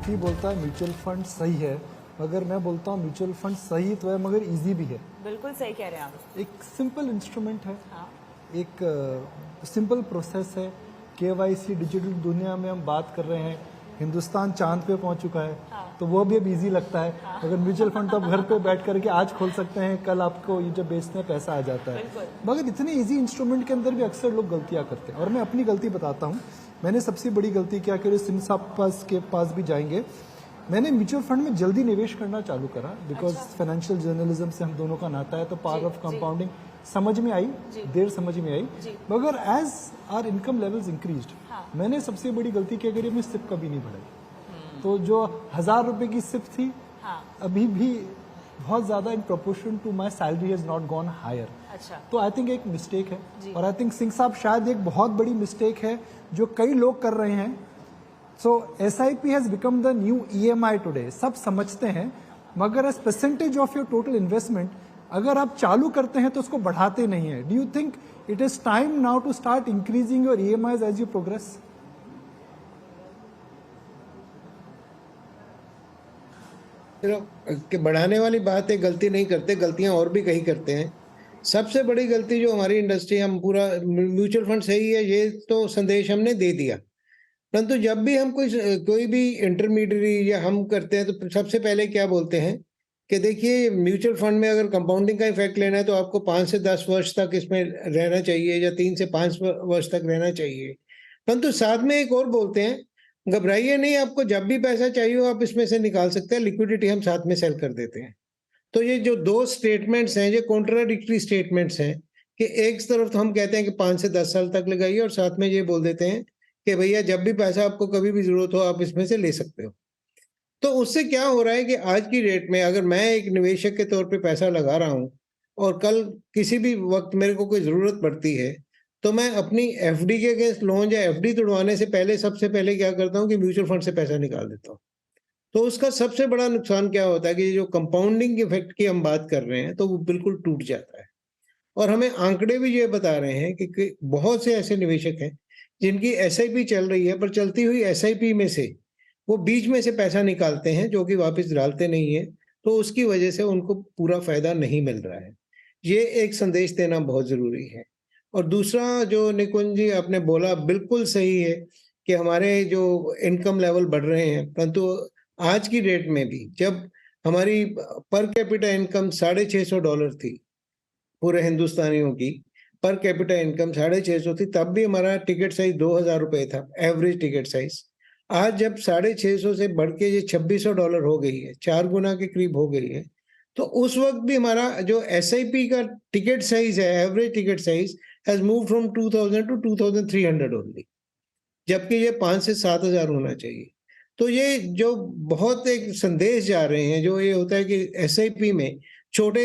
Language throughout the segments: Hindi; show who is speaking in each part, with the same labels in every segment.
Speaker 1: कीर्ति बोलता है म्यूचुअल फंड सही है, मगर मैं बोलता हूँ म्यूचुअल फंड सही तो है मगर इजी भी है।
Speaker 2: बिल्कुल सही कह रहे हैं आप।
Speaker 1: एक सिंपल इंस्ट्रूमेंट है,
Speaker 2: हाँ।
Speaker 1: एक सिंपल प्रोसेस है। केवाईसी डिजिटल दुनिया में हम बात कर रहे हैं, हिंदुस्तान चांद पे पहुंच चुका है।
Speaker 2: हाँ।
Speaker 1: तो वो भी अब इजी लगता है। अगर म्यूचुअल फंड तो आप घर पे बैठ करके आज खोल सकते हैं, कल आपको ये जब बेचते हैं पैसा आ जाता है। मगर इतने इजी इंस्ट्रूमेंट के अंदर भी अक्सर लोग गलतियां करते हैं, और मैं अपनी गलती बताता हूँ। मैंने सबसे बड़ी गलती क्या करी, सिंह साहब के पास भी जाएंगे, मैंने म्यूचुअल फंड में जल्दी निवेश करना चालू करा। बिकॉज फाइनेंशियल जर्नलिज्म से हम दोनों का नाता है, तो पावर ऑफ कंपाउंडिंग समझ में आई, देर समझ में आई। मगर as our income levels increased, मैंने सबसे बड़ी गलती क्या करी, अपनी सिप कभी नहीं बढ़ाई। तो जो 1000 रुपए की सिप थी, अभी भी बहुत ज्यादा in proportion to my salary has not gone higher. तो आई थिंक एक मिस्टेक है, और आई थिंक सिंह साहब शायद एक बहुत बड़ी मिस्टेक है जो कई लोग कर रहे हैं। So SIP has become the new EMI today. सब समझते हैं, मगर as percentage of your total investment अगर आप चालू करते हैं तो उसको बढ़ाते नहीं है। Do you think it is time now to start increasing your EMIs as you progress?
Speaker 3: कि बढ़ाने वाली बात है, गलती नहीं करते, गलतियां और भी कहीं करते हैं। सबसे बड़ी गलती जो हमारी इंडस्ट्री, हम पूरा म्यूचुअल फंड सही है ये तो संदेश हमने दे दिया, परंतु जब भी हम कोई भी इंटरमीडियरी या हम करते हैं तो सबसे पहले क्या बोलते हैं कि देखिए म्यूचुअल फंड में अगर कंपाउंडिंग का इफेक्ट लेना है तो आपको 5 से 10 वर्ष तक इसमें रहना चाहिए, या 3 से 5 वर्ष तक रहना चाहिए। परंतु साथ में एक और बोलते हैं, घबराइए नहीं, आपको जब भी पैसा चाहिए हो आप इसमें से निकाल सकते हैं, लिक्विडिटी हम साथ में सेल कर देते हैं। तो ये जो दो स्टेटमेंट्स हैं, ये कॉन्ट्राडिक्टरी स्टेटमेंट्स हैं कि एक तरफ तो हम कहते हैं कि 5 से 10 साल तक लगाइए, और साथ में ये बोल देते हैं कि भैया जब भी पैसा आपको कभी भी जरूरत हो आप इसमें से ले सकते हो। तो उससे क्या हो रहा है कि आज की डेट में अगर मैं एक निवेशक के तौर पे पैसा लगा रहा हूं और कल किसी भी वक्त मेरे को कोई जरूरत पड़ती है, तो मैं अपनी FD के अगेंस्ट लोन या FD तोड़वाने से पहले सबसे पहले क्या करता हूं कि म्यूचुअल फंड से पैसा निकाल देता हूं। तो उसका सबसे बड़ा नुकसान क्या होता है कि जो कंपाउंडिंग इफेक्ट की हम बात कर रहे हैं तो वो बिल्कुल टूट जाता है। और हमें आंकड़े भी ये बता रहे हैं कि बहुत से ऐसे निवेशक हैं जिनकी SIP चल रही है, पर चलती हुई SIP में से वो बीच में से पैसा निकालते हैं जो कि वापस डालते नहीं है, तो उसकी वजह से उनको पूरा फायदा नहीं मिल रहा है। ये एक संदेश देना बहुत जरूरी है। और दूसरा जो निकुंज जी आपने बोला बिल्कुल सही है कि हमारे जो इनकम लेवल बढ़ रहे हैं, परंतु आज की डेट में भी जब हमारी पर कैपिटा इनकम $650 थी, पूरे हिंदुस्तानियों की पर कैपिटा इनकम 650 थी, तब भी हमारा टिकट साइज 2000 रुपए था, एवरेज टिकट साइज। आज जब 650 से बढ़ के ये $2600 हो गई है, 4 गुना के करीब हो गई है, तो उस वक्त भी हमारा जो SIP का टिकट साइज है, average ticket size has move from 2000 to 2300 only, जबकि ये 5 से 7000 होना चाहिए। तो ये जो बहुत एक संदेश जा रहे हैं, जो ये होता है कि SIP में छोटे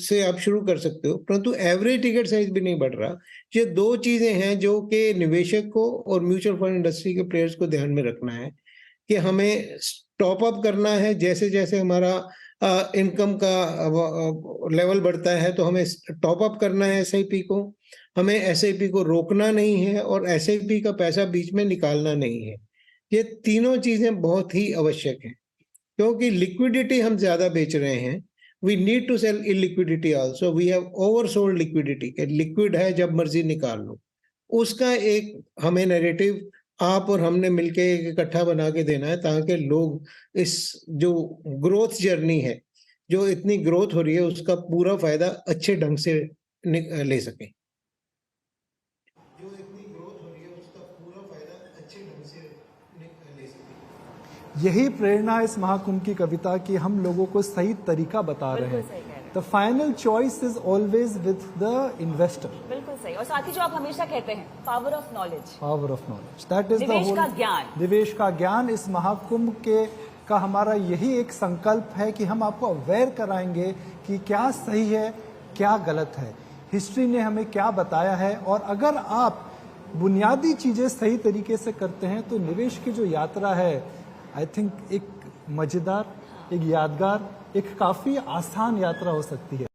Speaker 3: से आप शुरू कर सकते हो, परंतु एवरेज टिकट साइज भी नहीं बढ़ रहा। ये दो चीजें हैं जो कि निवेशक को और म्यूचुअल फंड इंडस्ट्री के प्लेयर्स को ध्यान में रखना है कि हमें टॉप अप करना है। जैसे जैसे हमारा इनकम का लेवल बढ़ता है तो हमें टॉप अप करना है SIP को, हमें SIP को रोकना नहीं है, और SIP का पैसा बीच में निकालना नहीं है। ये तीनों चीजें बहुत ही आवश्यक हैं, क्योंकि लिक्विडिटी हम ज्यादा बेच रहे हैं। We need to sell illiquidity also. We have oversold liquidity. कि लिक्विड है जब मर्जी निकाल लो। उसका एक हमें नैरेटिव आप और हमने मिलके इकट्ठा बना के देना है, ताकि लोग इस जो ग्रोथ जर्नी है, जो इतनी ग्रोथ हो रही है, उसका पूरा फायदा अच्छे ढंग से ले सकें।
Speaker 1: यही प्रेरणा इस महाकुंभ की कविता की, हम लोगों को सही तरीका बता रहे हैं। The final choice is always with the investor.
Speaker 2: बिल्कुल सही। और साथ ही जो आप हमेशा कहते हैं, power of knowledge,
Speaker 1: power of knowledge, that is
Speaker 2: निवेश का ज्ञान,
Speaker 1: निवेश का ज्ञान। इस महाकुंभ के का हमारा यही एक संकल्प है कि हम आपको अवेयर कराएंगे कि क्या सही है, क्या गलत है, हिस्ट्री ने हमें क्या बताया है। और अगर आप बुनियादी चीजें सही तरीके से करते हैं तो निवेश की जो यात्रा है, आई थिंक एक मजेदार, एक यादगार, एक काफी आसान यात्रा हो सकती है।